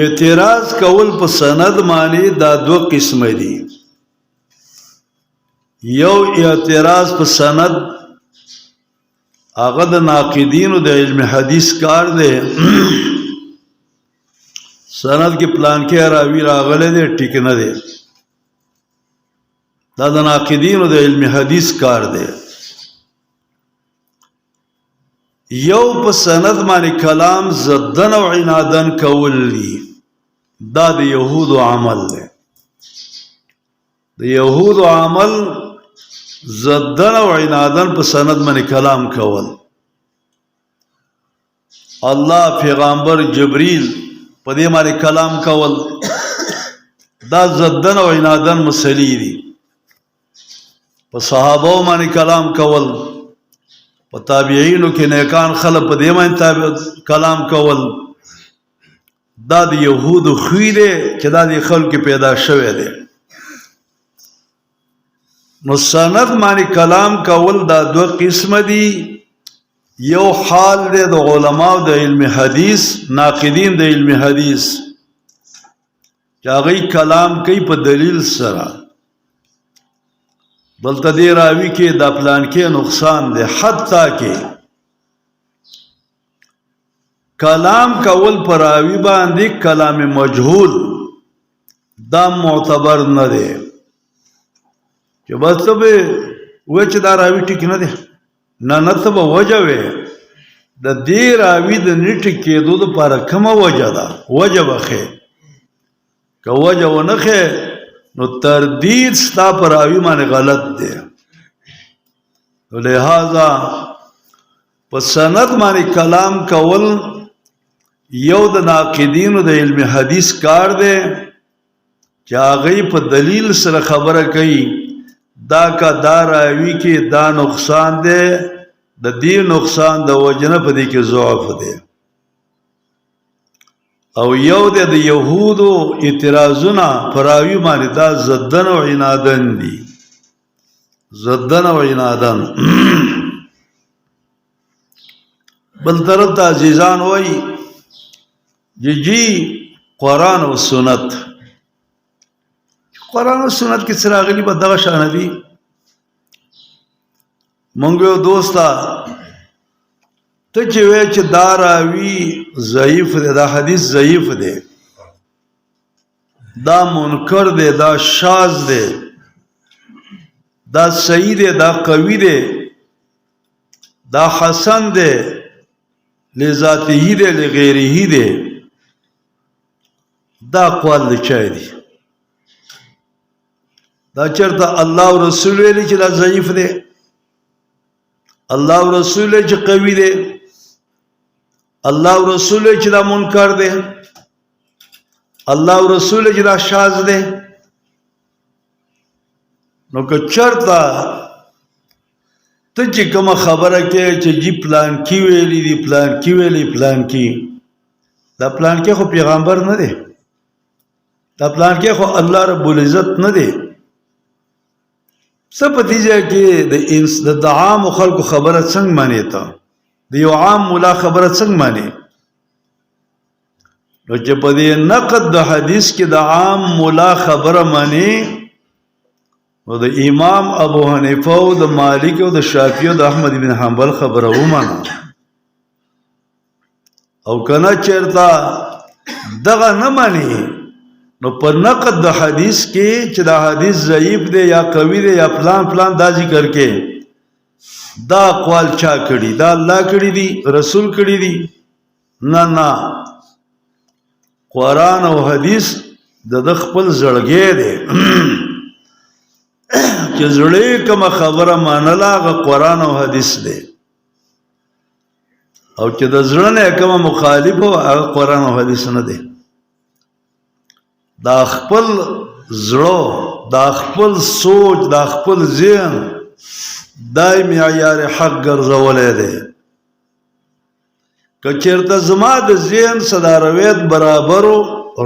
اعتراض کول په سند باندې دا دو قسم دي. یو اعتراض په سند هغه د ناقدینو د علم حدیث کار دی. سند کې پلان کې راوی راغله دی ټیک نه دی. دا د ناقدینو د علم حدیث کار دی. یو په سند باندې کلام زدن او عنادن کول دي. دا د یهودو عمل دی. د یهودو عمل زدن او عنادن په سند باندې کلام کول. الله پیغمبر جبريل په دې باندې کلام کول دا زدن او عنادن مسلې دي. په صحابه باندې کلام کول، په تابعینو کې نیکان خلک په دې باندې کلام کول، دا د یهودو خوی دی چې دا د خلکو پیدا شوی دی. نو سند باندې کلام کول دا دو قسم دي. یو حال دی د علماء د علم حدیث، ناقدین د علم حدیث چې هغوی کلام کوي په دلیل سره. بلته دې راوي کې دا پلان کې نقصان دی. حتی کې کلام کول پر راوي باندې کلام مجهول دا معتبر نه دی. چې بس ته به وایي چې دا راوي ټیک نه دی، نه ته به وجه وې د دې راوي د نه ټیک کېدو دپاره کومه وجه ده؟ وجه به ښې. که وجه ونه ښې نو تردید ستا پر راوي باندې غلط دی. لہذا په سند باندې کلام کول یو د ناقدینو د علم حدیث کار دی چې هغوی په دلیل سره خبره کوي دا کا دا راوي کې دا نقصان دی، د دې نقصان د وجنه په دې کې ضعف دی. او یو د یهودو اعتراضونه پر راوي باندې دا زدن او عنادن دي. زدن او عنادن. بل طرف ته عزیزان وایي جی قرآن و سنت. قرآن و سنت کې څه راغلي به دغه شانه دي. مونږ یو دوسته ته چې وایې چې دا راوي ضعیف دی، دا حدیث ضعیف دی، دا منکر دی، دا شاذ دی، دا صحیح دی، دا قوي دی، دا حسن دی، لذاته دی، لغیره دی، دا اقوال د چا دي؟ دا چرته الله او رسول ویلي چې دا ضعیف دی؟ الله او رسول چې قوي دی؟ الله او رسول چې دا منکر دی؟ الله او رسول چې دا شاذ دی؟ نو که چرته ته چې کومه خبره کې چې جی پلان کی ویلی دی، پلان کی ویلی، پلان کی، دا پلان کې خو پیغمبر نه دی، دا پلان کې خو الله رب العزت نه دی. څه په دې ځای کې د عام خلکو خبره څنګه مانې؟ ته د یو عام مولا خبره څنګه مانې؟ نو چې په دې نقد د حدیث کې د عام مولا خبره مانې، نو د امام ابو حنیفه او د مالک او د شافعي او د احمد بن حنبل خبره ومنه. او کنه چیرته دغه نه مانی، نو په نقد د حدیث کې چې دا حدیث ضعیف دی یا قوي دی یا پلان پلان دا ذکر کې دا اقوال چا کړي؟ دا الله کړي دي، رسول کړي دي؟ نه نه، قرآن او حدیث د خپل زړګی دی. چې زړه کومه خبره منله هغه قرآن او حدیث دی، او چې د زړه نه کومه مخالف و هغه قرآن او حدیث نه دی. دا خپل زړه، دا خپل سوچ، دا خپل ذهن دای معیار حق ګرځولی دی. که چېرته زما د ذهن سره روایت برابرو،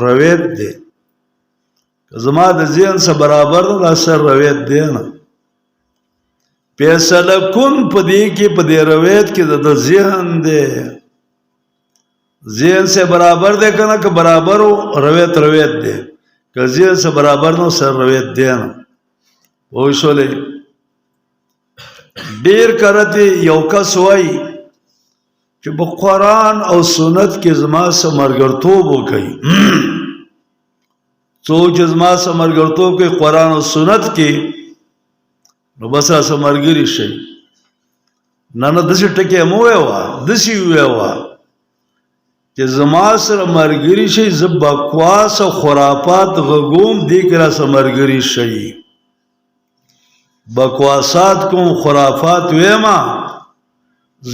روایت دی. که زما د ذهن سره برابر نه، دا سر روایت دی نه. فیصله کن په دې کې، په دې روایت کې د ذهن دی، ذهن سے برابر دے کنا کہ برابر ہو رویت دے کہ ذهن سے برابر نو سر رویت دے نا وشولے ډیر کرتی یو کس وای چې په قرآن او سنت کې زما سره مرګرتوب وکړي څوک چې زما سره مرګرتوب کوي قرآن او سنت کې نو بس سره مرګري شي نه داسې ټکي مو ویوا داسې ویوا چې زما سره مرګري شي زه بکواس او خرافات غږوم دې کې را سره مرګري شي بکواسات کوم خرافات ویما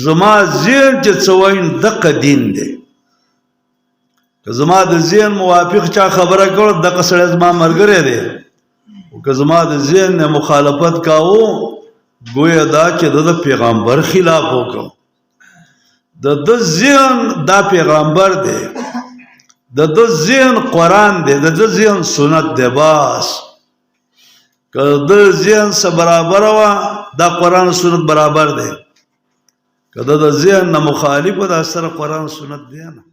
زما ذهن چې څوین دقه دین دی که زما د ذهن موافق چا خبره کړ دقه سره زما مرګره دی او که زما د ذهن نه مخالفت کاوه گویا دا چې د پیغمبر خلاف وکړ د ذهن دا پیغمبر دی د ذهن قرآن دی د ذهن سنت دی باس که د ذهن سره برابر وا دا قرآن سنت برابر دی که د ذهن نه مخالف دا سره قرآن سنت دی نه